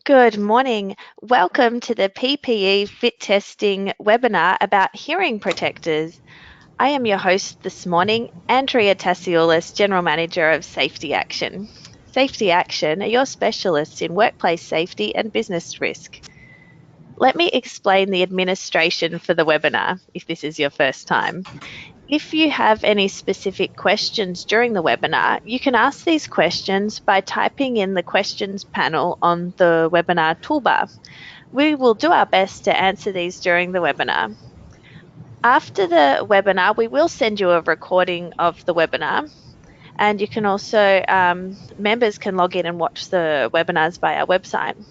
Good morning. Welcome to the PPE fit testing webinar about hearing protectors. I am your host this morning, Andrea Tassioulis, General Manager of Safety Action. Safety Action are your specialists in workplace safety and business risk. Let me explain the administration for the webinar, if this is your first time. If you have any specific questions during the webinar, you can ask these questions by typing in the questions panel on the webinar toolbar. We will do our best to answer these during the webinar. After the webinar, we will send you a recording of the webinar, and you can also, members can log in and watch the webinars via our website.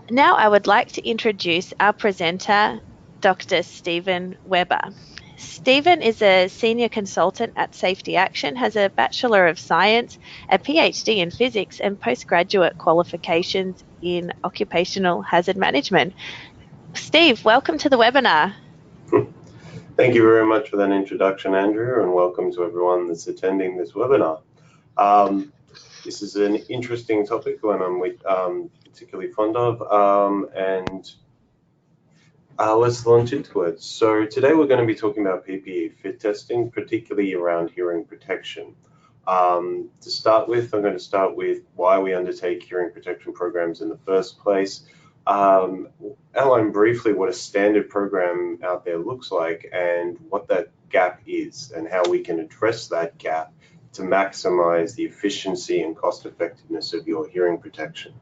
Now I would like to introduce our presenter, Dr. Stephen Weber. Stephen is a senior consultant at Safety Action, has a Bachelor of Science, a PhD in physics, and postgraduate qualifications in occupational hazard management. Steve, welcome to the webinar. Thank you very much for that introduction, Andrew, and welcome to everyone that's attending this webinar. This is an interesting topic, one I'm particularly fond of, and let's launch into it. So today we're going to be talking about PPE fit testing, particularly around hearing protection. To start with, I'm going to start with why we undertake hearing protection programs in the first place. Outline briefly what a standard program out there looks like and what that gap is and how we can address that gap to maximize the efficiency and cost effectiveness of your hearing protection.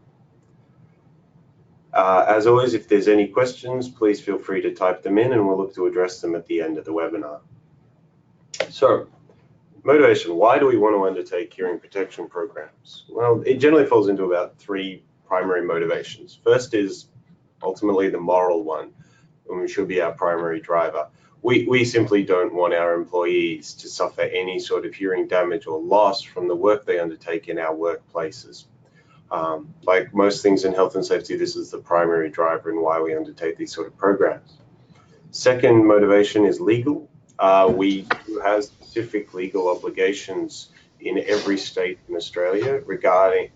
As always, if there's any questions, please feel free to type them in and we'll look to address them at the end of the webinar. So, motivation, why do we want to undertake hearing protection programs? Well, it generally falls into about three primary motivations. First is ultimately the moral one, which should be our primary driver. We simply don't want our employees to suffer any sort of hearing damage or loss from the work they undertake in our workplaces. Like most things in health and safety, this is the primary driver in why we undertake these sort of programs. Second motivation is legal. We have specific legal obligations in every state in Australia regarding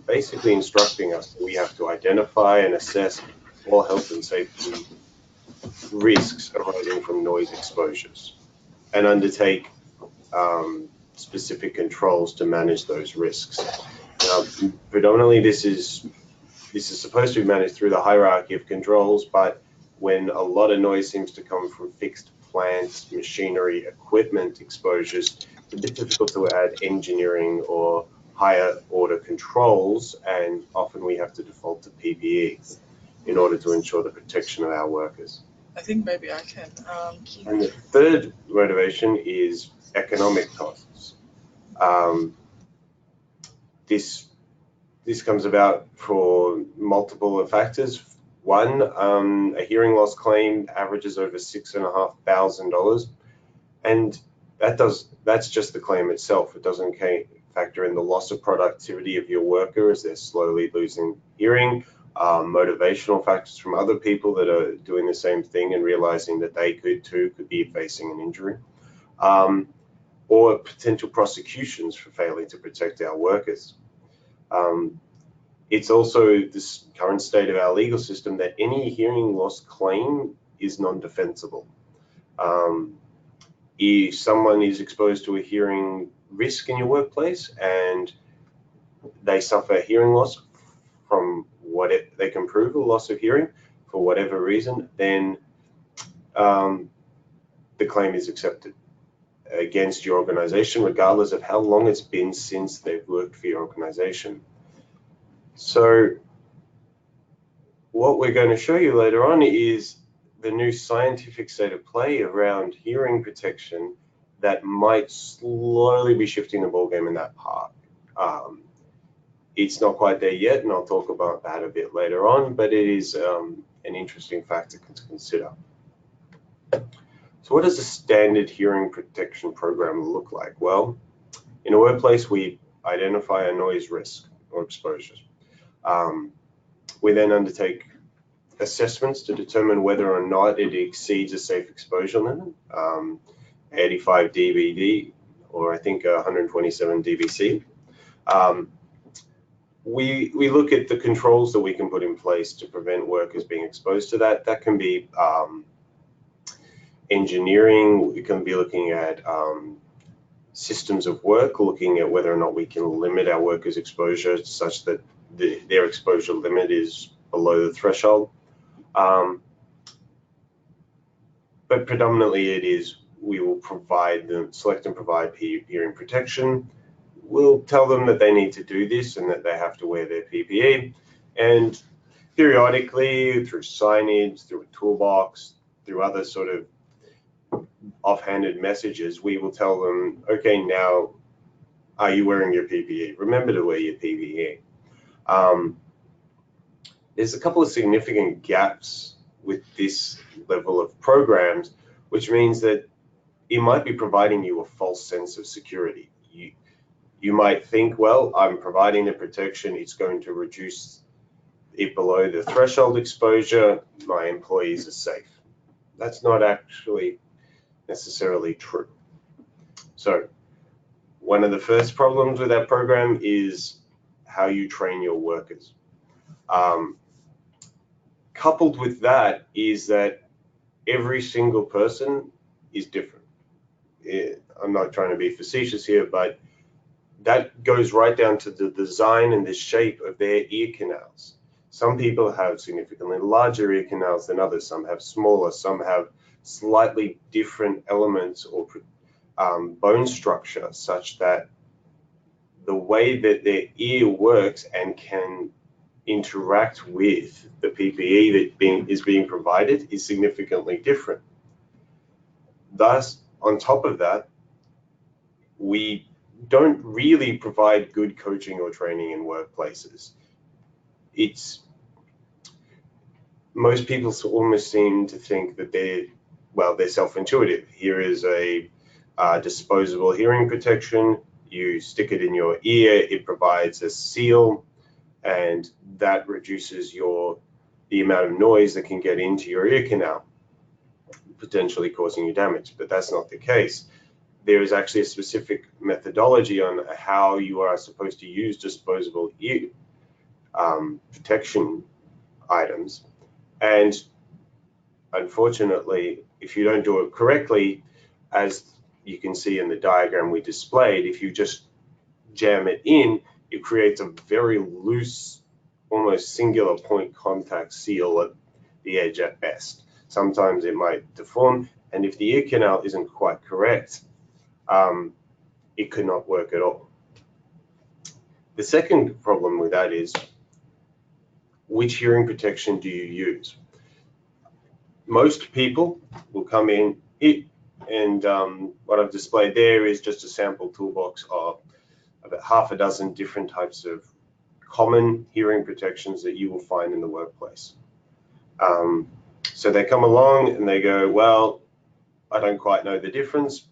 basically instructing us that we have to identify and assess all health and safety risks arising from noise exposures and undertake specific controls to manage those risks. Now, predominantly this is supposed to be managed through the hierarchy of controls, but when a lot of noise seems to come from fixed plants, machinery, equipment exposures, it's a bit difficult to add engineering or higher order controls, and often we have to default to PPE in order to ensure the protection of our workers. I think maybe I can. And the third motivation is economic costs. This comes about for multiple factors. One, a hearing loss claim averages over $6,500, and that's just the claim itself. It doesn't factor in the loss of productivity of your worker as they're slowly losing hearing, motivational factors from other people that are doing the same thing and realizing that they could be facing an injury, or potential prosecutions for failing to protect our workers. It's also this current state of our legal system that any hearing loss claim is non-defensible. If someone is exposed to a hearing risk in your workplace and they suffer hearing loss from they can prove a loss of hearing for whatever reason, then the claim is accepted against your organization, regardless of how long it's been since they've worked for your organization. So what we're going to show you later on is the new scientific state of play around hearing protection that might slowly be shifting the ballgame in that part. It's not quite there yet, and I'll talk about that a bit later on, but it is an interesting factor to consider. So what does a standard hearing protection program look like? Well, in a workplace, we identify a noise risk or exposures. We then undertake assessments to determine whether or not it exceeds a safe exposure limit, 85 dBd, or I think 127 dBc. we look at the controls that we can put in place to prevent workers being exposed to that. That can be engineering. We can be looking at systems of work, looking at whether or not we can limit our workers' exposure such that their exposure limit is below the threshold. But predominantly it is, we will select and provide hearing protection. We'll tell them that they need to do this and that they have to wear their PPE. And periodically, through signage, through a toolbox, through other sort of offhanded messages, we will tell them, okay, now, are you wearing your PPE? Remember to wear your PPE. There's a couple of significant gaps with this level of programs, which means that it might be providing you a false sense of security. You might think, well, I'm providing the protection, it's going to reduce it below the threshold exposure, my employees are safe. That's not actually necessarily true. So one of the first problems with that program is how you train your workers. Coupled with that is that every single person is different. I'm not trying to be facetious here, but that goes right down to the design and the shape of their ear canals. Some people have significantly larger ear canals than others. Some have smaller, some have slightly different elements or bone structure such that the way that their ear works and can interact with the PPE that is being provided is significantly different. Thus, on top of that, we don't really provide good coaching or training in workplaces. Most people almost seem to think that they're self-intuitive. Here is a disposable hearing protection. You stick it in your ear, it provides a seal, and that reduces the amount of noise that can get into your ear canal, potentially causing you damage. But that's not the case. There is actually a specific methodology on how you are supposed to use disposable ear protection items. And unfortunately, if you don't do it correctly, as you can see in the diagram we displayed, if you just jam it in, it creates a very loose, almost singular point contact seal at the edge at best. Sometimes it might deform, and if the ear canal isn't quite correct, it could not work at all. The second problem with that is, which hearing protection do you use? Most people will come in, and what I've displayed there is just a sample toolbox of about half a dozen different types of common hearing protections that you will find in the workplace. So they come along and they go, well, I don't quite know the difference.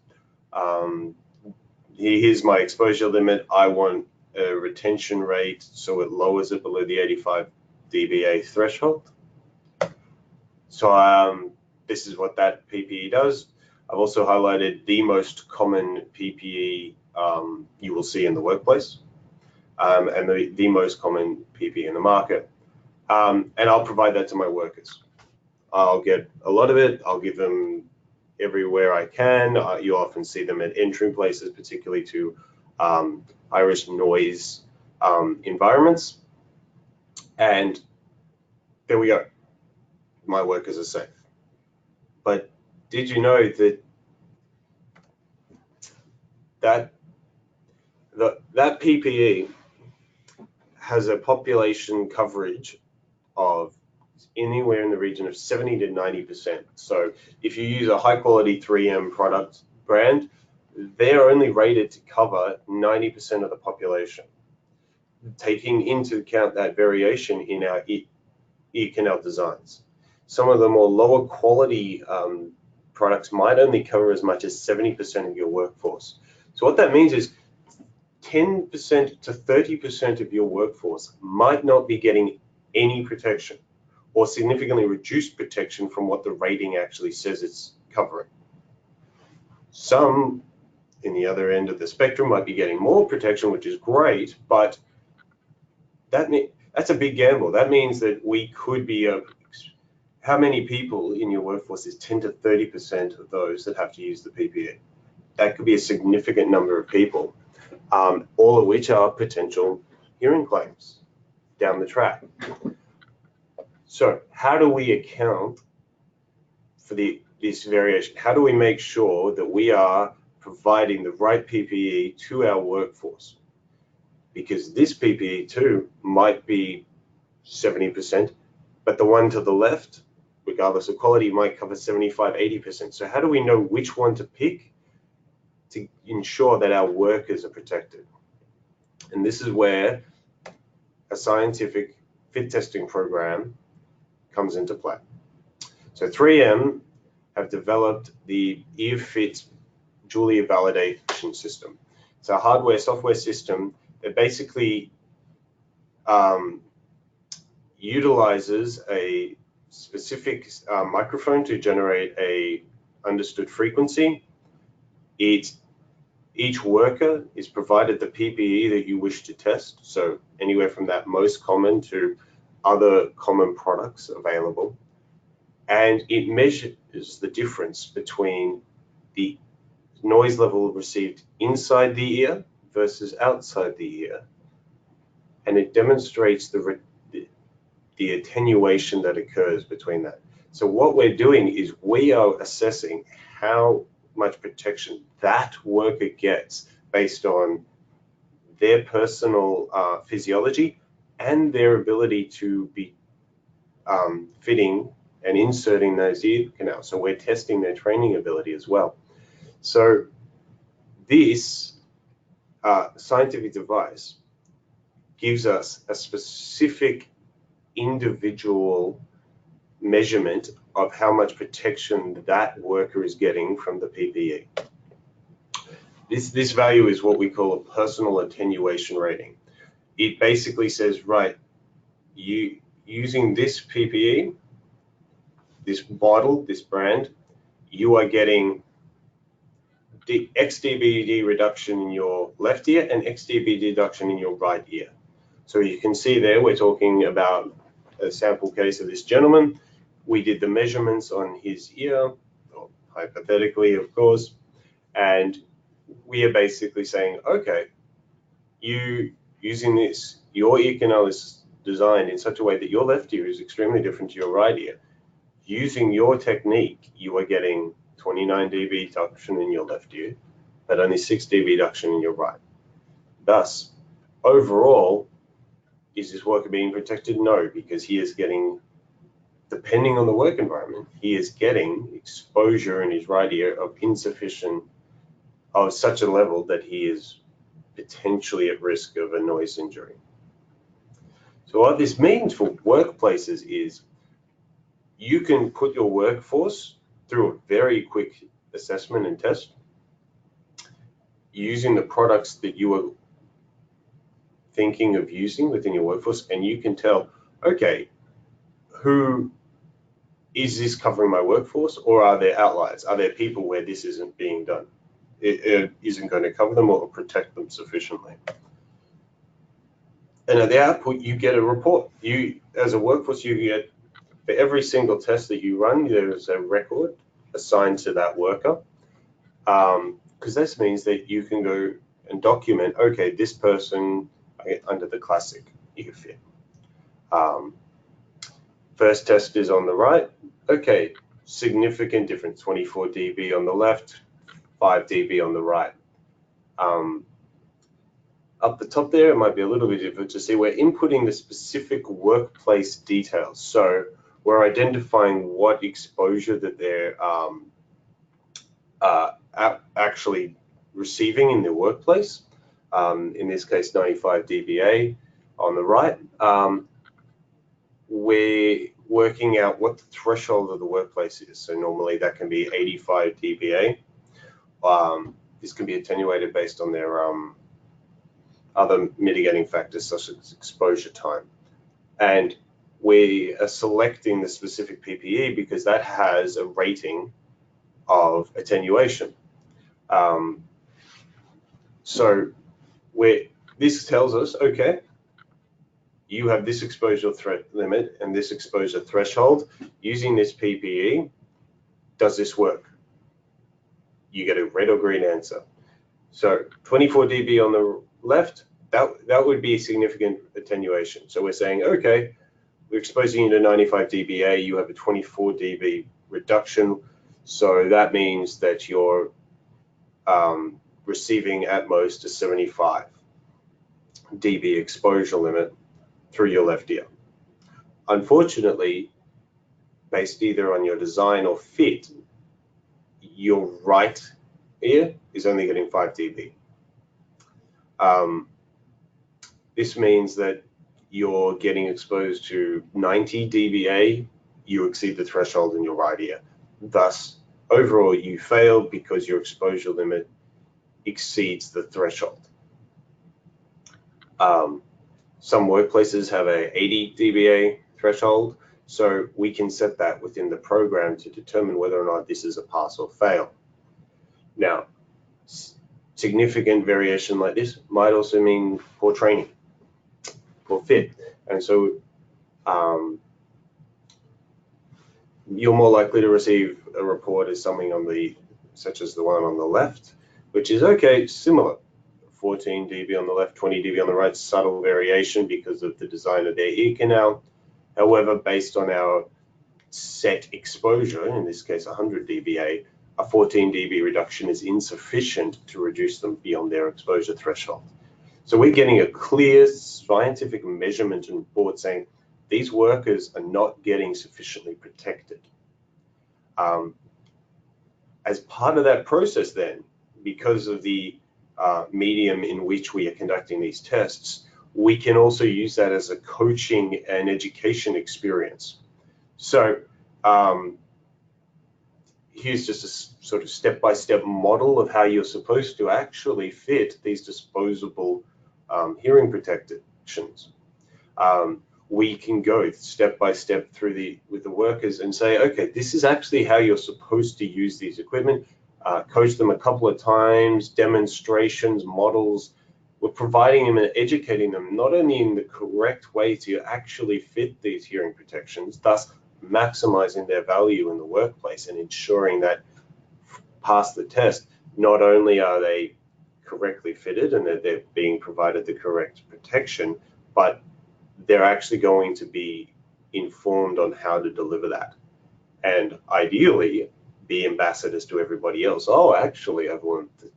Here's my exposure limit. I want a retention rate so it lowers it below the 85 dBA threshold. So this is what that PPE does. I've also highlighted the most common PPE you will see in the workplace, and the most common PPE in the market. And I'll provide that to my workers. I'll get a lot of it. I'll give them everywhere I can. You often see them at entry places, particularly to high-risk noise environments. And there we go. My workers are safe. But did you know that that PPE has a population coverage of anywhere in the region of 70 to 90%. So if you use a high quality 3M product brand, they're only rated to cover 90% of the population, taking into account that variation in our ear canal designs. Some of the more lower quality products might only cover as much as 70% of your workforce. So what that means is 10% to 30% of your workforce might not be getting any protection or significantly reduced protection from what the rating actually says it's covering. Some in the other end of the spectrum might be getting more protection, which is great, but that's a big gamble. That means that we could be how many people in your workforce is 10 to 30% of those that have to use the PPE. That could be a significant number of people, all of which are potential hearing claims down the track. So how do we account for this variation? How do we make sure that we are providing the right PPE to our workforce? Because this PPE too might be 70%, but the one to the left, regardless of quality, might cover 75, 80%. So how do we know which one to pick to ensure that our workers are protected? And this is where a scientific fit testing program comes into play. So 3M have developed the EarFit Julia validation system. It's a hardware software system that basically utilizes a specific microphone to generate a understood frequency. Each worker is provided the PPE that you wish to test, so anywhere from that most common to other common products available. And it measures the difference between the noise level received inside the ear versus outside the ear. And it demonstrates the attenuation that occurs between that. So what we're doing is we are assessing how much protection that worker gets based on their personal physiology and their ability to be fitting and inserting those ear canals. So we're testing their training ability as well. So this scientific device gives us a specific individual measurement of how much protection that worker is getting from the PPE. This value is what we call a personal attenuation rating. It basically says, right, you using this PPE, this model, this brand, you are getting the X dBd reduction in your left ear and X dBd reduction in your right ear. So you can see there, we're talking about a sample case of this gentleman. We did the measurements on his ear, or hypothetically, of course, and we are basically saying, okay, you using this, your ear canal is designed in such a way that your left ear is extremely different to your right ear. Using your technique, you are getting 29 dB reduction in your left ear, but only 6 dB reduction in your right. Thus, overall, is this worker being protected? No, because he is getting, depending on the work environment, he is getting exposure in his right ear of insufficient, of such a level that he is potentially at risk of a noise injury. So what this means for workplaces is you can put your workforce through a very quick assessment and test using the products that you are thinking of using within your workforce, and you can tell, okay, who is this covering my workforce, or are there outliers? Are there people where this isn't being done? It isn't going to cover them or protect them sufficiently. And at the output, you get a report. You, as a workforce, you get, for every single test that you run, there's a record assigned to that worker. Because this means that you can go and document, okay, this person under the classic ear fit. First test is on the right. Okay, significant difference, 24 dB on the left, 5 dB on the right. Up the top there, it might be a little bit difficult to see. We're inputting the specific workplace details. So we're identifying what exposure that they're actually receiving in their workplace. In this case, 95 dBA on the right. We're working out what the threshold of the workplace is. So normally that can be 85 dBA. This can be attenuated based on their other mitigating factors such as exposure time. And we are selecting the specific PPE because that has a rating of attenuation. So this tells us, okay, you have this exposure threat limit and this exposure threshold. Using this PPE, does this work? You get a red or green answer. So 24 dB on the left, that would be a significant attenuation. So we're saying, okay, we're exposing you to 95 dBA, you have a 24 dB reduction. So that means that you're receiving at most a 75 dB exposure limit through your left ear. Unfortunately, based either on your design or fit, your right ear is only getting 5 dB. This means that you're getting exposed to 90 dBA, you exceed the threshold in your right ear. Thus, overall, you fail because your exposure limit exceeds the threshold. Some workplaces have a 80 dBA threshold, so we can set that within the program to determine whether or not this is a pass or fail. Now, significant variation like this might also mean poor training, poor fit, and so you're more likely to receive a report as something such as the one on the left, which is okay, similar. 14 dB on the left, 20 dB on the right, subtle variation because of the design of their ear canal. However, based on our set exposure, in this case 100 dBA, a 14 dB reduction is insufficient to reduce them beyond their exposure threshold. So we're getting a clear scientific measurement and report saying these workers are not getting sufficiently protected. As part of that process then, because of the medium in which we are conducting these tests, we can also use that as a coaching and education experience. So here's just a sort of step-by-step model of how you're supposed to actually fit these disposable hearing protections. We can go step by step through with the workers and say, okay, this is actually how you're supposed to use these equipment. Coach them a couple of times, demonstrations, models. We're providing them and educating them not only in the correct way to actually fit these hearing protections, thus maximizing their value in the workplace and ensuring that past the test, not only are they correctly fitted and that they're being provided the correct protection, but they're actually going to be informed on how to deliver that. And ideally, be ambassadors to everybody else. Oh, actually, I've learned that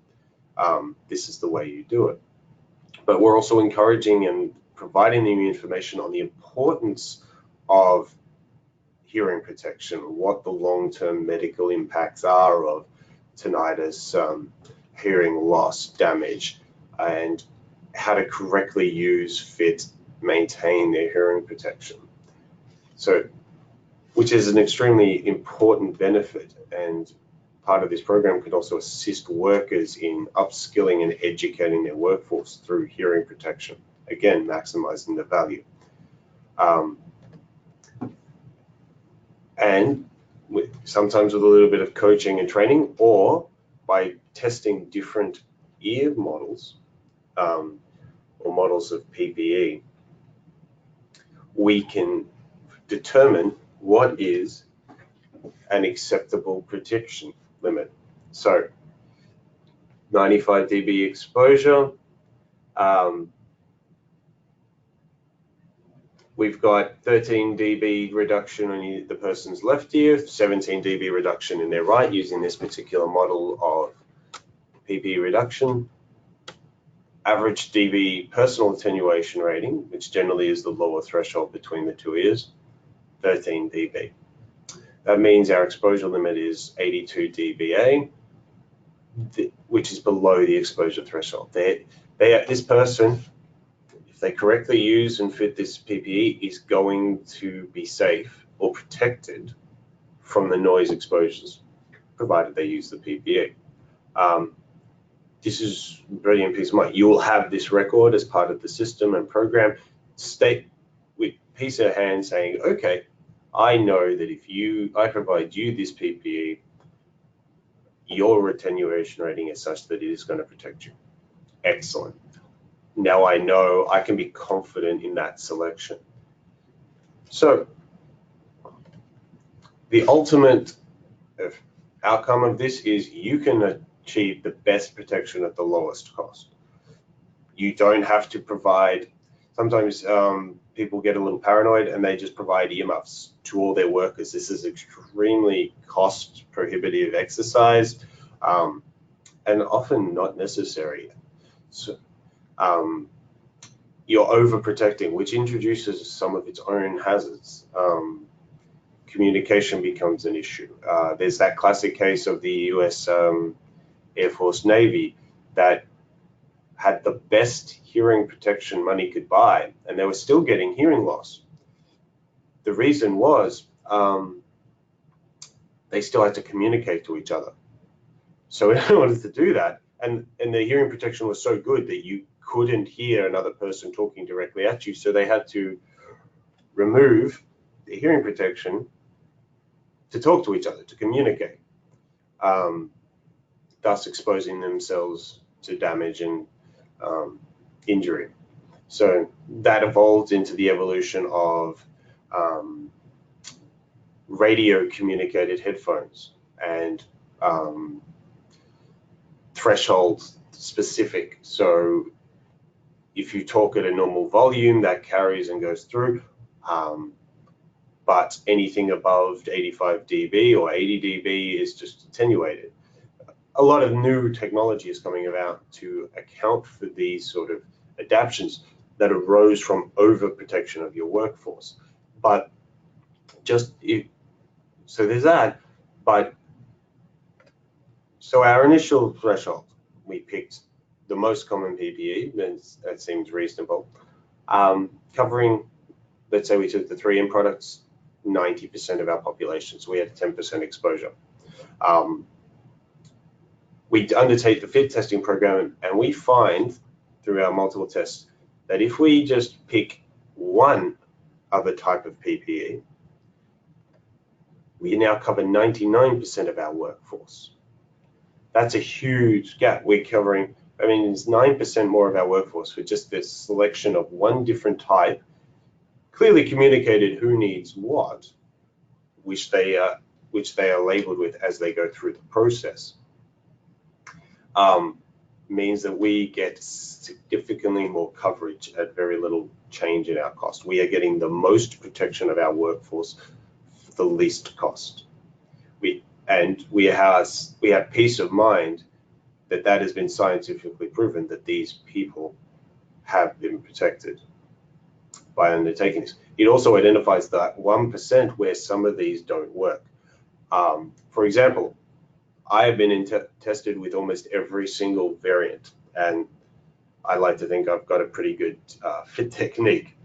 this is the way you do it. But we're also encouraging and providing them information on the importance of hearing protection, what the long-term medical impacts are of tinnitus, hearing loss, damage, and how to correctly use, fit, maintain their hearing protection. So, which is an extremely important benefit, and part of this program could also assist workers in upskilling and educating their workforce through hearing protection, again, maximizing the value. And sometimes with a little bit of coaching and training, or by testing different ear models or models of PPE, we can determine what is an acceptable protection limit. So 95 dB exposure, we've got 13 dB reduction on the person's left ear, 17 dB reduction in their right using this particular model of PPE reduction. Average dB personal attenuation rating, which generally is the lower threshold between the two ears, 13 dB. That means our exposure limit is 82 dBA, which is below the exposure threshold. This person, if they correctly use and fit this PPE, is going to be safe or protected from the noise exposures, provided they use the PPE. This is a brilliant piece of mind. You will have this record as part of the system and program. State with piece of hand saying, okay, I know that if I provide you this PPE, your attenuation rating is such that it is going to protect you. Excellent. now I know I can be confident in that selection. So the ultimate outcome of this is you can achieve the best protection at the lowest cost. You don't have to provide, sometimes people get a little paranoid and they just provide earmuffs to all their workers. This is extremely cost prohibitive exercise and often not necessary. So, you're overprotecting, which introduces some of its own hazards. Communication becomes an issue. There's that classic case of the US Air Force Navy that had the best hearing protection money could buy, and they were still getting hearing loss. The reason was they still had to communicate to each other. So in order to do that, and the hearing protection was so good that you couldn't hear another person talking directly at you, so they had to remove the hearing protection to talk to each other, to communicate, thus exposing themselves to damage and injury. So that evolved into the evolution of radio communicated headphones and threshold specific. So if you talk at a normal volume, that carries and goes through. But anything above 85 dB or 80 dB is just attenuated. A lot of new technology is coming about to account for these sort of adaptations that arose from overprotection of your workforce. But so there's that. But so our initial threshold, we picked the most common PPE, that seems reasonable, covering, let's say we took the 3M products, 90% of our population, so we had 10% exposure. We undertake the fit testing program, and we find through our multiple tests that if we just pick one other type of PPE, we now cover 99% of our workforce. That's a huge gap. We're covering, I mean, it's 9% more of our workforce with just this selection of one different type, clearly communicated who needs what, which they are labeled with as they go through the process. Means that we get significantly more coverage at very little change in our cost. We are getting the most protection of our workforce for the least cost. We have peace of mind that has been scientifically proven that these people have been protected by undertaking this. It also identifies that 1% where some of these don't work. For example, I have been tested with almost every single variant, and I like to think I've got a pretty good fit technique.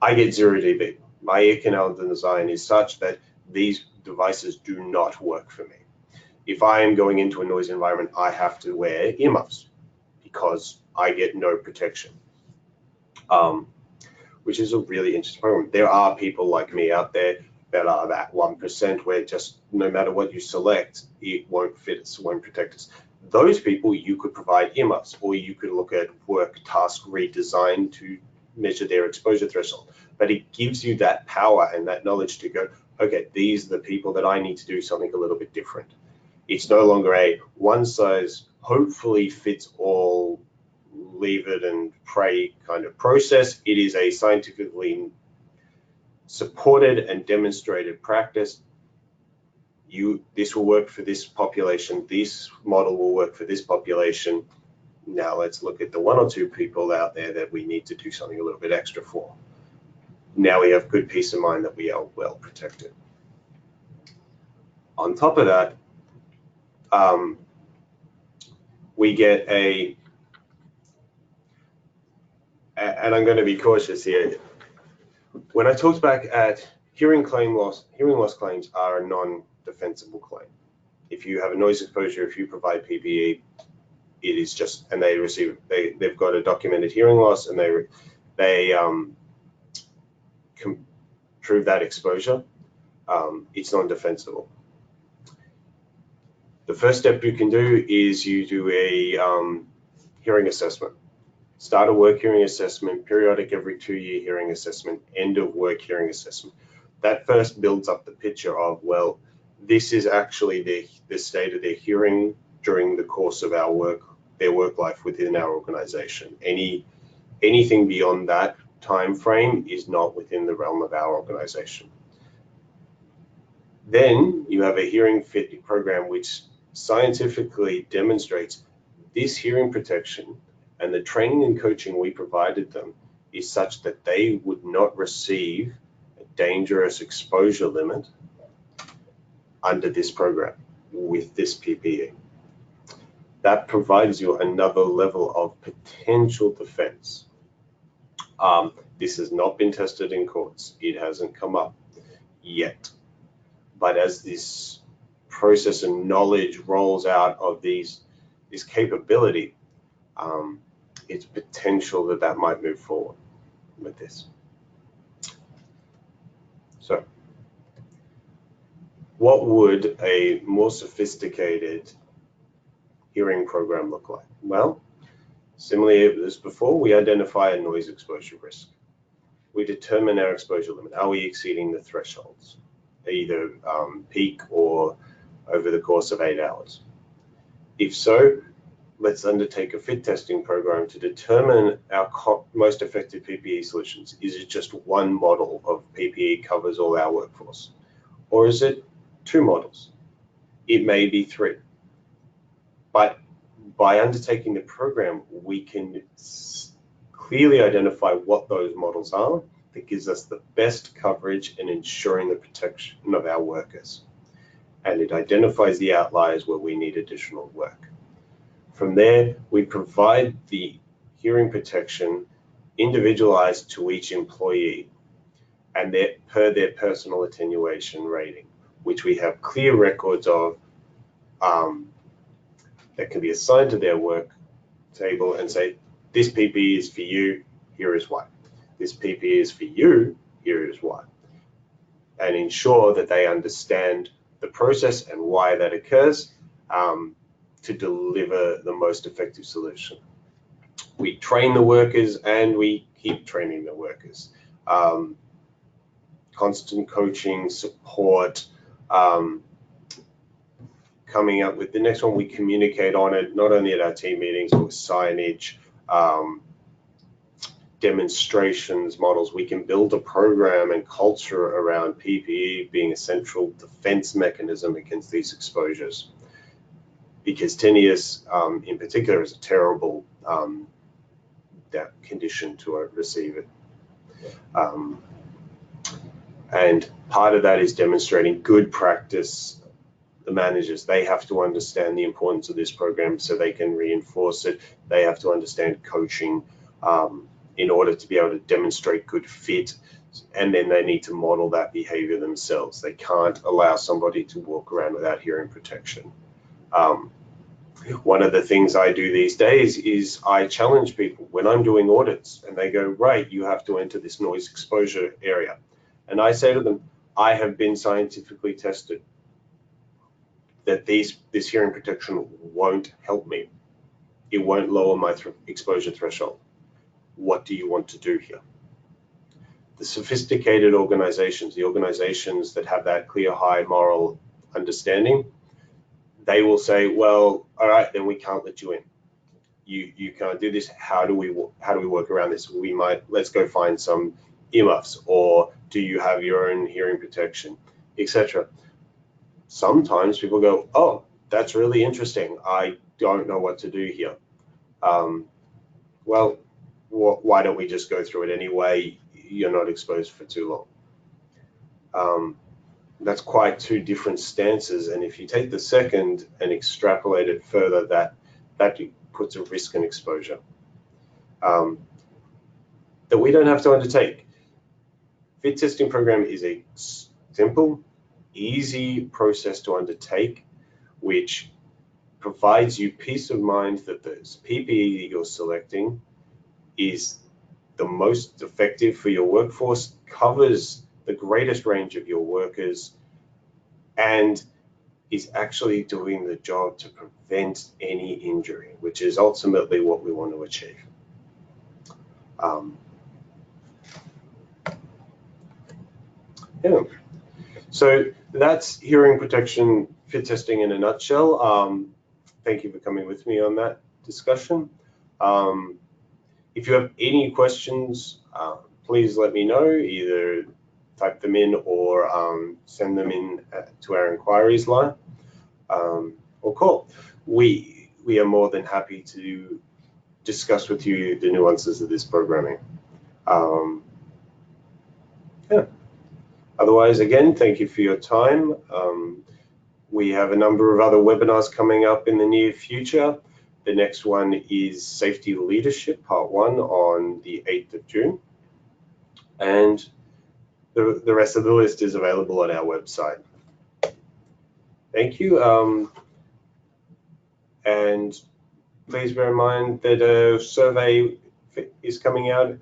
I get 0 dB. My ear canal design is such that these devices do not work for me. If I am going into a noise environment, I have to wear earmuffs because I get no protection, which is a really interesting problem. There are people like me out there that are that 1% where just no matter what you select, it won't fit us, won't protect us. Those people, you could provide earmuffs, or you could look at work task redesign to measure their exposure threshold. But it gives you that power and that knowledge to go, okay, these are the people that I need to do something a little bit different. It's no longer a one size hopefully fits all, leave it and pray kind of process. It is a scientifically supported and demonstrated practice. This will work for this population, this model will work for this population. Now let's look at the 1 or 2 people out there that we need to do something a little bit extra for. Now we have good peace of mind that we are well protected. On top of that, we get and I'm going to be cautious here. When I talked back at hearing loss claims are a non-defensible claim. If you have a noise exposure, if you provide PPE, it is just, and they've got a documented hearing loss, and they can prove that exposure, it's non-defensible. The first step you can do is you do a hearing assessment. Start of work hearing assessment, periodic every 2-year hearing assessment, end of work hearing assessment. That first builds up the picture of, well, this is actually the state of their hearing during the course of their work life within our organization. Anything beyond that time frame is not within the realm of our organization. Then you have a hearing fit program which scientifically demonstrates this hearing protection and the training and coaching we provided them is such that they would not receive a dangerous exposure limit under this program with this PPE. That provides you another level of potential defense. This has not been tested in courts. It hasn't come up yet. But as this process and knowledge rolls out of this capability, it's potential that might move forward with this. So what would a more sophisticated hearing program look like? Well, similarly to this before, we identify a noise exposure risk. We determine our exposure limit. Are we exceeding the thresholds, either peak or over the course of 8 hours? If so, let's undertake a fit testing program to determine our most effective PPE solutions. Is it just one model of PPE covers all our workforce? Or is it 2 models? It may be 3. But by undertaking the program, we can clearly identify what those models are that gives us the best coverage in ensuring the protection of our workers. And it identifies the outliers where we need additional work. From there, we provide the hearing protection individualized to each employee and per their personal attenuation rating, which we have clear records of that can be assigned to their work table and say, this PPE is for you, here is why. This PPE is for you, here is why. And ensure that they understand the process and why that occurs to deliver the most effective solution. We train the workers and we keep training the workers. Constant coaching, support, coming up with the next one, we communicate on it, not only at our team meetings, but with signage, demonstrations, models. We can build a program and culture around PPE being a central defense mechanism against these exposures. Because tinnitus in particular is a terrible condition to receive it. And part of that is demonstrating good practice. The managers, they have to understand the importance of this program so they can reinforce it. They have to understand coaching in order to be able to demonstrate good fit, and then they need to model that behavior themselves. They can't allow somebody to walk around without hearing protection. One of the things I do these days is I challenge people when I'm doing audits and they go, right, you have to enter this noise exposure area. And I say to them, I have been scientifically tested that this hearing protection won't help me. It won't lower my exposure threshold. What do you want to do here? The sophisticated organizations, the organizations that have that clear, high moral understanding, they will say, well, all right, then we can't let you in. You can't do this. How do we work around this? Let's go find some earmuffs, or do you have your own hearing protection, etc. Sometimes people go, oh, that's really interesting. I don't know what to do here. Well, why don't we just go through it anyway? You're not exposed for too long. That's quite 2 different stances. And if you take the second and extrapolate it further, that puts a risk and exposure that we don't have to undertake. Fit testing program is a simple, easy process to undertake, which provides you peace of mind that the PPE that you're selecting is the most effective for your workforce, covers the greatest range of your workers, and is actually doing the job to prevent any injury, which is ultimately what we want to achieve. Yeah. So that's hearing protection fit testing in a nutshell. Thank you for coming with me on that discussion. If you have any questions, please let me know. Either type them in or send them in to our inquiries line or call. We are more than happy to discuss with you the nuances of this programming. Yeah. Otherwise, again, thank you for your time. We have a number of other webinars coming up in the near future. The next one is Safety Leadership, Part 1, on the 8th of June. And the rest of the list is available on our website. Thank you. And please bear in mind that a survey is coming out.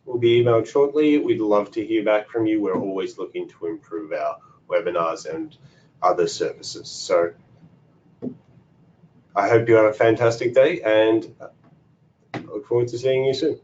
Will be emailed shortly. We'd love to hear back from you. We're always looking to improve our webinars and other services. So I hope you have a fantastic day and look forward to seeing you soon.